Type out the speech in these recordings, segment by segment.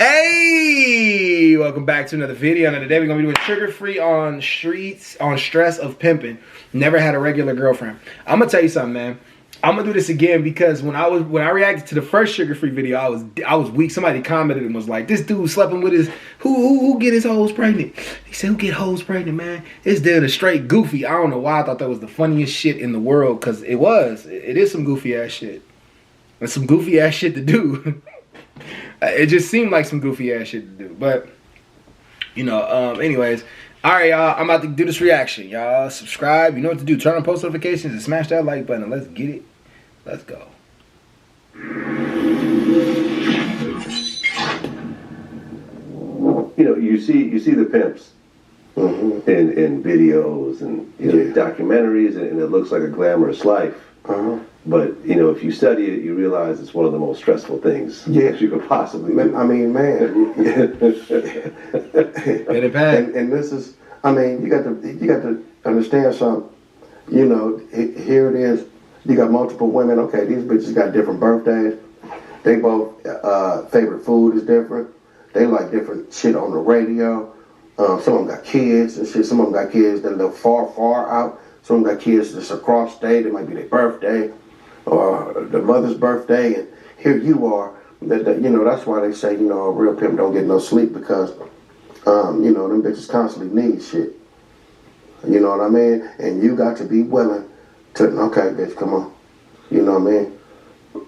Hey, welcome back to another video. Now today we're gonna be doing sugar-free on stress of pimping. Never had a regular girlfriend. I'm gonna tell you something, man. I'm gonna do this again because when I reacted to the first sugar-free video, I was weak. Somebody commented and was like, "This dude sleeping with his who get his hoes pregnant?" He said, "Who get hoes pregnant, man?" This dude is straight goofy. I don't know why I thought that was the funniest shit in the world, because it is some goofy ass shit. It's some goofy ass shit to do. It just seemed like some goofy ass shit to do, but you know. Anyways, all right, y'all. I'm about to do this reaction. Y'all subscribe. You know what to do. Turn on post notifications and smash that like button. Let's get it. Let's go. You know, you see the pimps in videos and documentaries, and it looks like a glamorous life. But you know, if you study it, you realize it's one of the most stressful things that you could possibly do. I mean, man. And this is, I mean, you got to understand something. You know, here it is. You got multiple women. Okay, these bitches got different birthdays. They both favorite food is different. They like different shit on the radio. Some of them got kids and shit. Some of them got kids that live far out. Some of them got kids that's across state. It might be their birthday or the mother's birthday, and here you are. You know, that's why they say, you know, a real pimp don't get no sleep, because you know, them bitches constantly need shit. You know what I mean? And you got to be willing to, okay, bitch, come on. You know what I mean?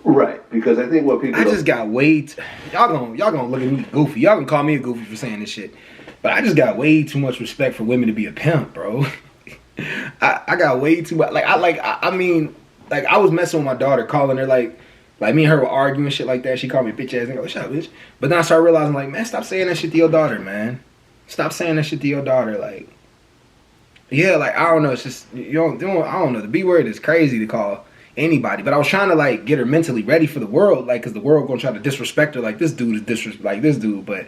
Right, because I think what people just got way y'all gonna look at me goofy. Y'all gonna call me a goofy for saying this shit, but I just got way too much respect for women to be a pimp, bro. I got way too much. I mean, I was messing with my daughter, calling her like me and her were arguing shit like that. She called me a bitch ass nigga. Shut up, bitch. But then I started realizing, like, man, stop saying that shit to your daughter, man. Stop saying that shit to your daughter. Like, yeah, like, I don't know. It's just, I don't know. The B word is crazy to call anybody. But I was trying to, like, get her mentally ready for the world, like, because the world gonna try to disrespect her. Like, this dude is like this dude, but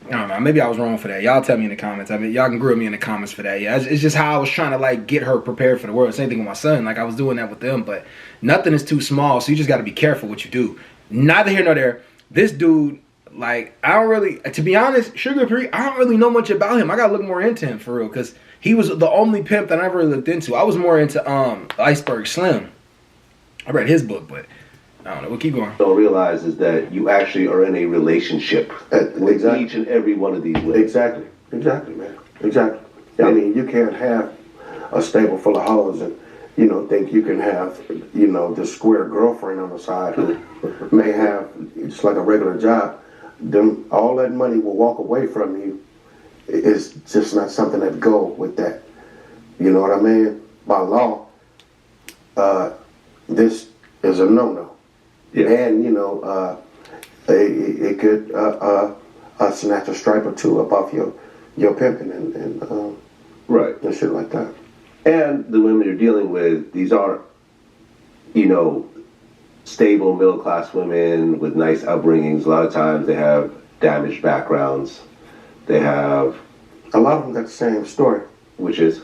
I don't know. Maybe I was wrong for that. Y'all tell me in the comments. I mean, y'all can grill me in the comments for that. Yeah, it's just how I was trying to, like, get her prepared for the world. Same thing with my son. Like, I was doing that with them, but nothing is too small, so you just got to be careful what you do. Neither here nor there. This dude, like, I don't really, to be honest, Sugar Free, I don't really know much about him. I got to look more into him, for real, because he was the only pimp that I ever really looked into. I was more into Iceberg Slim. I read his book, but I don't know. We'll keep going. Don't realize is that you actually are in a relationship with each and every one of these women. Exactly, man. Exactly. Yeah. I mean, you can't have a stable full of hoes and, you know, think you can have, you know, this square girlfriend on the side who may have just like a regular job. All that money will walk away from you. It's just not something that go with that. You know what I mean? By law, this is a no-no. Yeah. And, you know, it could snatch a stripe or two up off your pimping and right, and shit like that. And the women you're dealing with, these aren't, you know, stable middle-class women with nice upbringings. A lot of times they have damaged backgrounds. They have... A lot of them got the same story. Which is?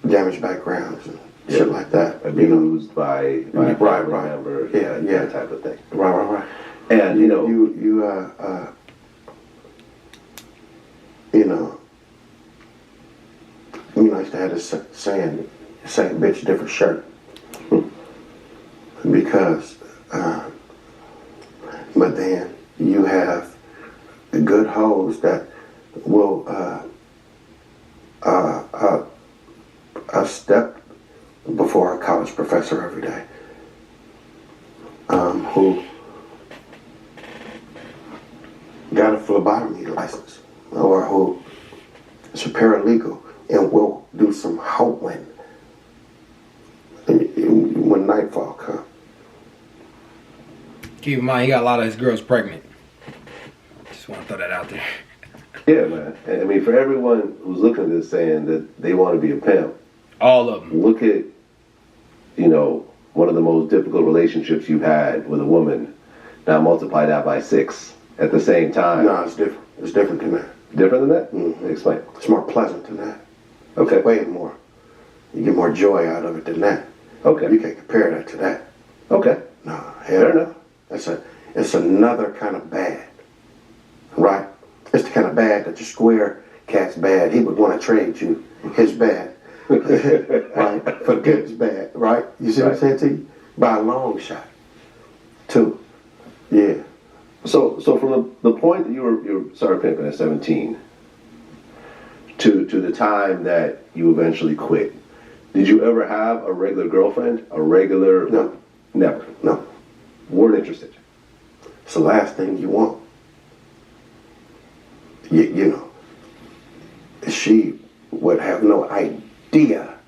Damaged backgrounds and shit like that. Abused by a family member. Yeah, that type of thing. Right. And, you know... You know, I used to have this saying, same bitch, different shirt. Because, but then you have the good hoes that will a step before a college professor every day, who got a phlebotomy license, or who is a paralegal and will do some hoeing when nightfall comes. Keep in mind, he got a lot of his girls pregnant. Just want to throw that out there. Yeah, man. I mean, for everyone who's looking at this saying that they want to be a pimp, all of them. Look at, you know, one of the most difficult relationships you've had with a woman. Now multiply that by 6 at the same time. No, it's different. It's different than that. Different than that? Mm-hmm. Explain. It's more pleasant than that. Okay. It's way more. You get more joy out of it than that. Okay. You can't compare that to that. Okay. No, fair enough. It's another kind of bad. bad that the square cat's bad. He would want to trade you his bad, right? For Pimp's bad, right? You see what I'm saying to you? By a long shot, too. Yeah. So from the point that you started pimping at 17 to the time that you eventually quit, did you ever have a regular girlfriend? A regular? No. Never. No. Weren't interested. It's the last thing you want. You know, she would have no idea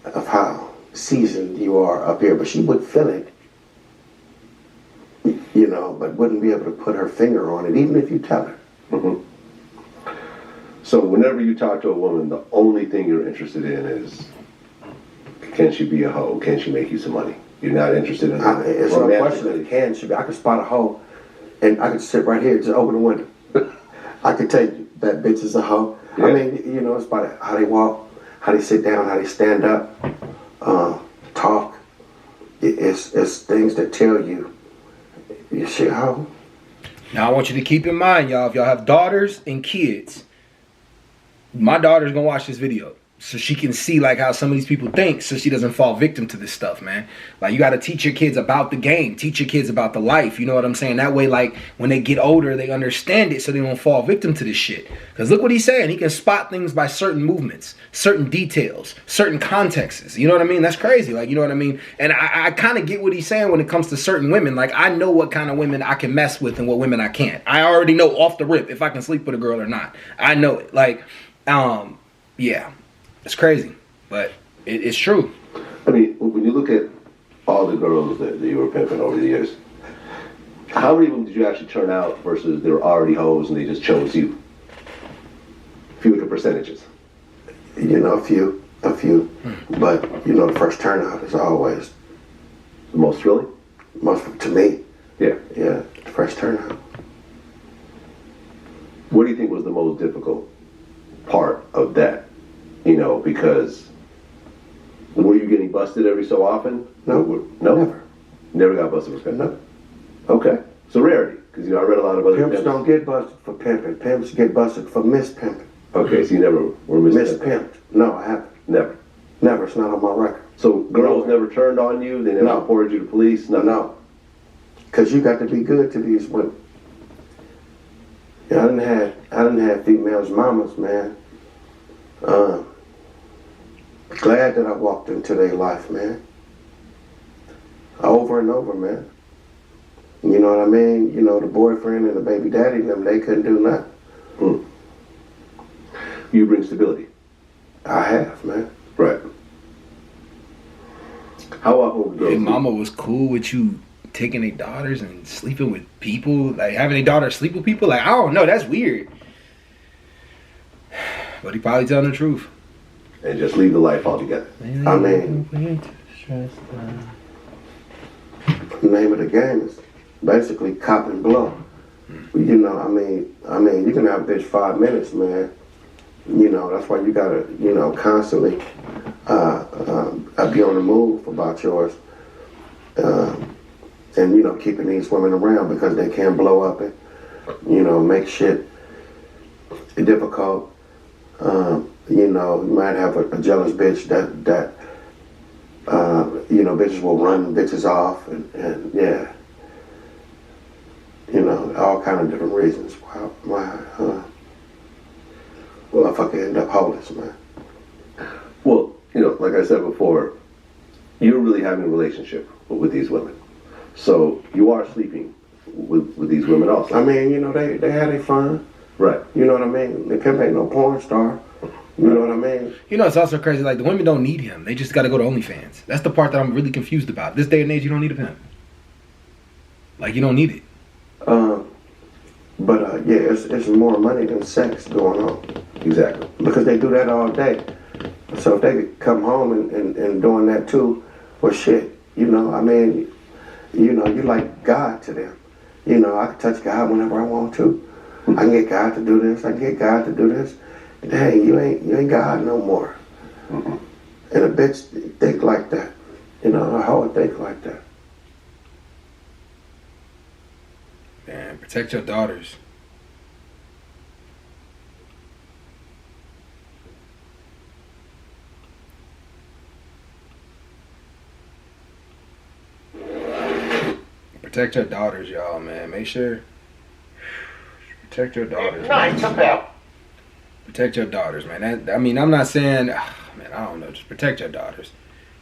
of how seasoned you are up here, but she would feel it, you know, but wouldn't be able to put her finger on it, even if you tell her. Mm-hmm. So whenever you talk to a woman, the only thing you're interested in is, can she be a hoe? Can she make you some money? You're not interested in her. It's no question that can she be. I could spot a hoe, and I could sit right here, just open the window. I could tell you that bitch is a hoe. Yeah. I mean, you know, it's about how they walk, how they sit down, how they stand up, talk. It's things that tell you, she a hoe. Now I want you to keep in mind, y'all, if y'all have daughters and kids, my daughter's gonna watch this video so she can see like how some of these people think, so she doesn't fall victim to this stuff, man. Like, you got to teach your kids about the game, teach your kids about the life, you know what I'm saying? That way, like, when they get older, they understand it so they don't fall victim to this shit. Because look what he's saying, he can spot things by certain movements, certain details, certain contexts, you know what I mean? That's crazy, like, you know what I mean? And I kind of get what he's saying when it comes to certain women. Like, I know what kind of women I can mess with and what women I can't. I already know off the rip if I can sleep with a girl or not. I know it. Like, yeah. It's crazy, but it's true. I mean, when you look at all the girls that you were pimping over the years, how many of them did you actually turn out versus they were already hoes and they just chose you? If you look at percentages. You know, a few. But, you know, the first turnout is always The most thrilling? Most, to me. Yeah. Yeah, the first turnout. What do you think was the most difficult part of that? You know, because were you getting busted every so often? No. Never. Never got busted for pimping? No. Okay. So rarity. Because, you know, I read a lot of other pimps. Don't get busted for pimping. Pimps get busted for mispimping. Okay, so you never were mispimped. No, I haven't. Never. Never. It's not on my record. So girls never turned on you? They never reported you to police? Nothing? No. Because you got to be good to these women. Yeah, I didn't have females mamas, man. Glad that I walked into their life, man. Over and over, man. You know what I mean? You know, the boyfriend and the baby daddy, them, they couldn't do nothing. Mm. You bring stability. I have, man. Right. How often would girls... Your mama was cool with you taking their daughters and sleeping with people, like having their daughters sleep with people? Like, I don't know, that's weird. But he probably telling the truth. And just leave the life altogether. I mean, the name of the game is basically cop and blow. You know, I mean, you can have a bitch 5 minutes, man. You know, that's why you gotta, you know, constantly be on the move about yours. And, you know, keeping these women around because they can blow up and, you know, make shit difficult. You know, you might have a jealous bitch that you know, bitches will run bitches off and yeah. You know, all kind of different reasons why motherfucker end up homeless, man. Well, you know, like I said before, you're really having a relationship with these women. So you are sleeping with these women also. I mean, you know, they had their fun. Right. You know what I mean? The pimp ain't no porn star. You know what I mean? You know, it's also crazy. Like, the women don't need him. They just got to go to OnlyFans. That's the part that I'm really confused about. This day and age, you don't need a pimp. Like, you don't need it. But yeah, it's more money than sex going on. Exactly. Because they do that all day. So if they could come home and doing that too, well, shit, you know, I mean, you know, you like God to them. You know, I can touch God whenever I want to. I can get God to do this. I can get God to do this. Dang, you ain't God no more. Mm-hmm. And a bitch think like that. You know, a hoe think like that. Man, protect your daughters. Protect your daughters, y'all, man. Make sure. Protect your daughters. Nice about. Protect your daughters, man. I mean, I'm not saying, man, I don't know. Just protect your daughters.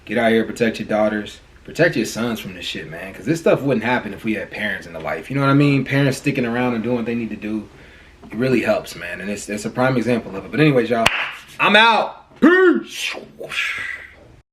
Get out here, protect your daughters. Protect your sons from this shit, man. Because this stuff wouldn't happen if we had parents in the life. You know what I mean? Parents sticking around and doing what they need to do. It really helps, man. And it's a prime example of it. But anyways, y'all, I'm out. Peace.